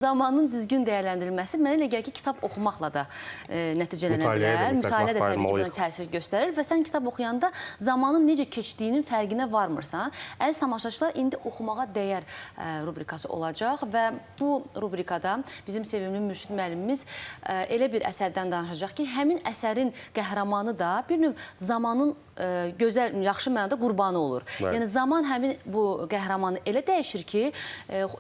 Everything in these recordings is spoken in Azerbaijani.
Zamanın düzgün dəyərləndirilməsi mənə elə gəlir ki, kitab oxumaqla da nəticələnə bilər. Mütaliə də təbii ki, buna təsir göstərir və sən kitab oxuyanda zamanın necə keçdiyinin fərqinə varmırsan. Əziz tamaşaçılar, indi oxumağa dəyər rubrikası olacaq və bu rubrikada bizim sevimli Mürşid müəllimimiz elə bir əsərdən danışacaq ki, həmin əsərin qəhrəmanı da bir növ zamanın gözəl, yaxşı mənada qurbanı olur. Yəni, zaman həmin bu qəhrəmanı elə dəyişir ki,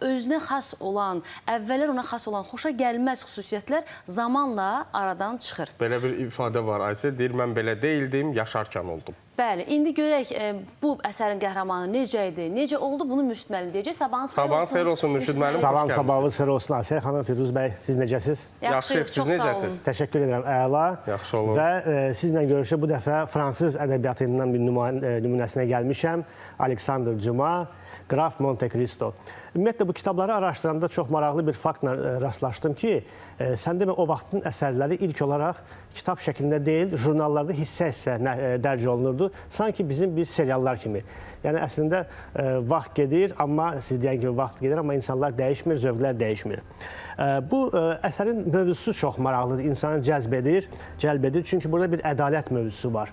özünə xas olan, əvvəllər ona xas olan xoşa gəlməz xüsusiyyətlər zamanla aradan çıxır. Belə bir ifadə var, Aysel, deyir, mən belə deyildim, yaşarkən oldum. Bəli, indi görək bu əsərin qəhrəmanı necə idi, necə oldu, bunu Mürşid müəllim deyəcək. Sabahınız xeyir olsun, Mürşid müəllim. Salam, sabahınız xeyir olsun, Aysel xanım, Firuz bəy, siz necəsiz? Yaxşı, siz necəsiz? Təşəkkür edirəm, əla. Yaxşı olun. Və sizlə görüşə bu dəfə fransız ədəbiyyatından bir nümunəsinə gəlmişəm. Alexander Dumas, Graf Monte Cristo. Ümumiyyətlə, bu kitabları araşdıranda çox maraqlı bir faktla rastlaşdım ki, sən demə, o vaxtın əsərləri ilk olaraq kitab şəklində deyil, jurnallarda hissə-hissə dərc olunurdu. Sanki bizim bir seriallar kimi. Yəni, əslində, vaxt gedir, amma siz deyən kimi vaxt gedir, amma insanlar dəyişmir, zövqlər dəyişmir. Bu əsərin mövzusu çox maraqlıdır, insanı cəlb edir. Çünki burada bir ədalət mövzusu var.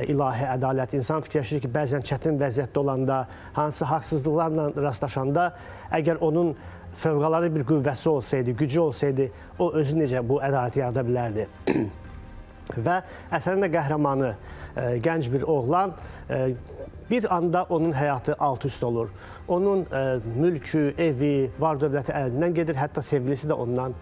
İlahi ədalət. İnsan fikirləşir ki, bəzən çətin vəziyyətdə olanda, hansı haqsızlıqlarla rastlaşanda, əgər onun fövqəladə bir qüvvəsi olsaydı, gücü olsaydı, o özü necə bu ədaləti yarada bilərdi. Və əsərin də qəhrəmanı, gənc bir oğlan, bir anda onun həyatı alt-üst olur. Onun mülkü, evi, var-dövləti əlindən gedir, hətta sevgilisi də ondan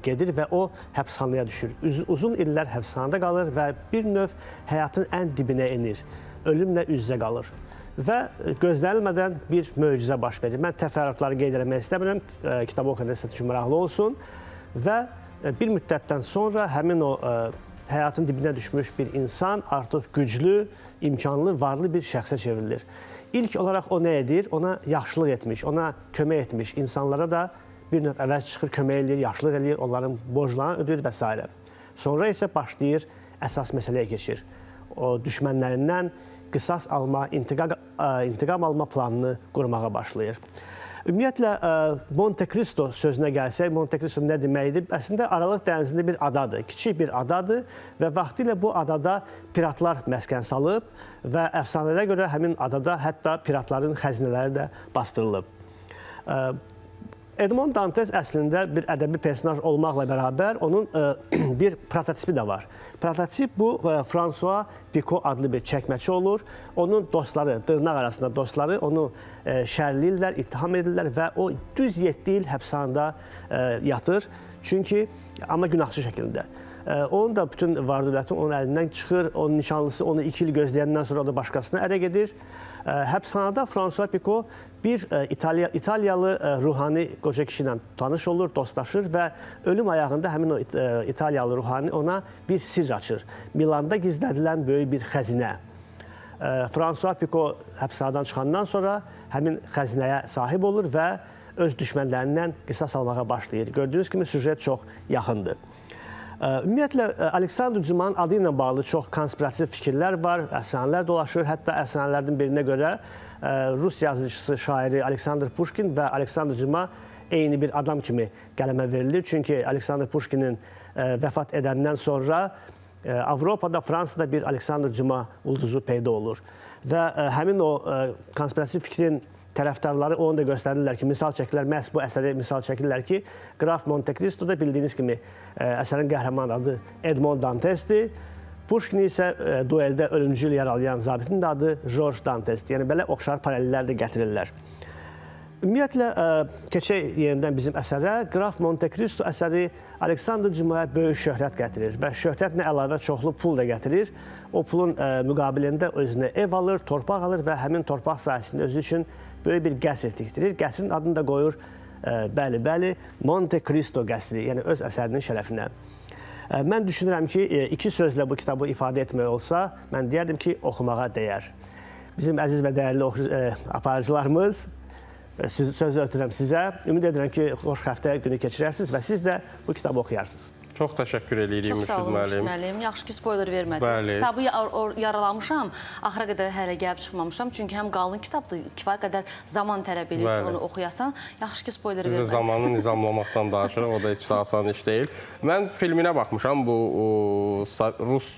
gedir və o həbsxanaya düşür. Uzun illər həbsxanada qalır və bir növ həyatın ən dibinə enir. Ölümlə üz-üzə qalır. Və gözlənilmədən bir möcüzə baş verir. Mən təfərrüatları qeyd eləmək istəmirəm, kitabı oxuyanda sizə üçün maraqlı olsun. Və bir müddətdən sonra həmin o həyatın dibinə düşmüş bir insan artıq güclü, imkanlı, varlı bir şəxsə çevrilir. İlk olaraq o nə edir? Ona yaxşılıq etmiş, ona kömək etmiş insanlara da bir növ əvəz çıxır, kömək edir, yaxşılıq edir, onların borclarını ödür və s. Sonra isə başlayır, əsas məsələyə keçir. O düşmənlərindən qisas alma, intiqam alma planını qurmağa başlayır. Ümumiyyətlə, Monte Cristo sözünə gəlsək, Monte Cristo nə deməkdir? Əslində, Aralıq dənizində bir adadır, kiçik bir adadır və vaxtilə bu adada piratlar məskən salıb və əfsanələrə görə həmin adada hətta piratların xəzinələri də bastırılıb. Edmond Dantes əslində bir ədəbi personaj olmaqla bərabər onun bir prototipi də var. Prototip bu François Picot adlı bir çəkməçi olur. Onun dostları, dırnaq arasında dostları onu şərləyirlər, ittiham edirlər və o düz 7 il həbsxanada yatır. Çünki, amma günahsız şəkildə. Onun da bütün var-dövləti onun əlindən çıxır. Onun nişanlısı onu 2 il gözləyəndən sonra o da başqasına ərə gedir. Həbsxanada François Picot bir İtaliyalı ruhani qoca kişi ilə tanış olur, dostlaşır və ölüm ayağında həmin o İtaliyalı ruhani ona bir sirr açır. Milanda gizlədilən böyük bir xəzinə. François Picot həbsxanadan çıxandan sonra həmin xəzinəyə sahib olur və öz düşmənlərindən qisas almağa başlayır. Gördüyünüz kimi süjet çox yaxındır. Ümumiyyətlə, Alexander Dumas'ın adı ilə bağlı çox konspirativ fikirlər var, əfsanələr dolaşır. Hətta əfsanələrdən birinə görə Rus yazıcısı, şairi Alexander Pushkin və Alexander Dumas eyni bir adam kimi qələmə verilir. Çünki Alexander Pushkinin vəfat edəndən sonra Avropada, Fransada bir Alexander Dumas ulduzu peyda olur. Və həmin o konspirativ fikrin tərəfdarları onu da göstərirlər ki, misal çəkirlər, məhz bu əsəri misal çəkirlər ki, Graf Monte Cristo'da bildiyiniz kimi əsərin qəhrəman adı Edmond Dantesdir. Pushkin isə dueldə ölümcül yaralayan zabitin də adı George Dantesdir. Yəni, belə oxşar paralellər də gətirirlər. Ümumiyyətlə, keçək yenidən bizim əsərə. Graf Monte Cristo əsəri Alexander Dumas'a böyük şöhrət gətirir və şöhrətlə əlavə çoxlu pul da gətirir. O pulun müqabilində özünə ev alır, torpaq alır və həmin torpaq sahəsində özü üçün böyük bir qəsr tikdirir. Qəsrin adını da qoyur, bəli, Monte Cristo qəsri, yəni öz əsərinin şərəfinə. Mən düşünürəm ki, 2 sözlə bu kitabı ifadə etmək olsa, mən deyərdim ki, oxumağa dəyər. Bizim əziz və dəyərli aparıcılarımız, sözü ötürəm sizə. Ümid edirəm ki, xoş həftə günü keçirərsiniz və siz də bu kitabı oxuyarsınız. Çox təşəkkür edirik Çox sağ Mürşid olun Mürşid müəllim. müəllim. Yaxşı ki, spoiler vermədiniz. Bəli. Kitabı yaralamışam, axıra qədər hələ gəlib çıxmamışam. Çünki həm qalın kitabdır, kifayət qədər zaman tələb edir ki, onu oxuyasan. Yaxşı ki, spoiler Biz də vermədiniz. zamanı nizamlamaqdan danışırıq, o da heç də asan iş deyil. Mən filminə baxmışam, bu Rus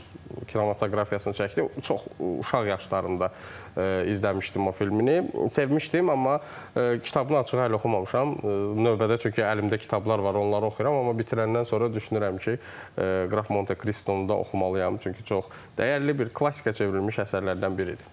kinematografiyasını çəkdi. Çox uşaq yaşlarımda izləmişdim o filmini. Sevmişdim, amma kitabını açıq hələ oxumamışam. Növbədə çünki əlimdə kitablar var, onları oxuyuram, amma bitirəndən sonra düşünürəm ki, Qraf Monte Cristo'nu da oxumalıyam. Çünki çox dəyərli bir klassikə çevrilmiş əsərlərdən biridir.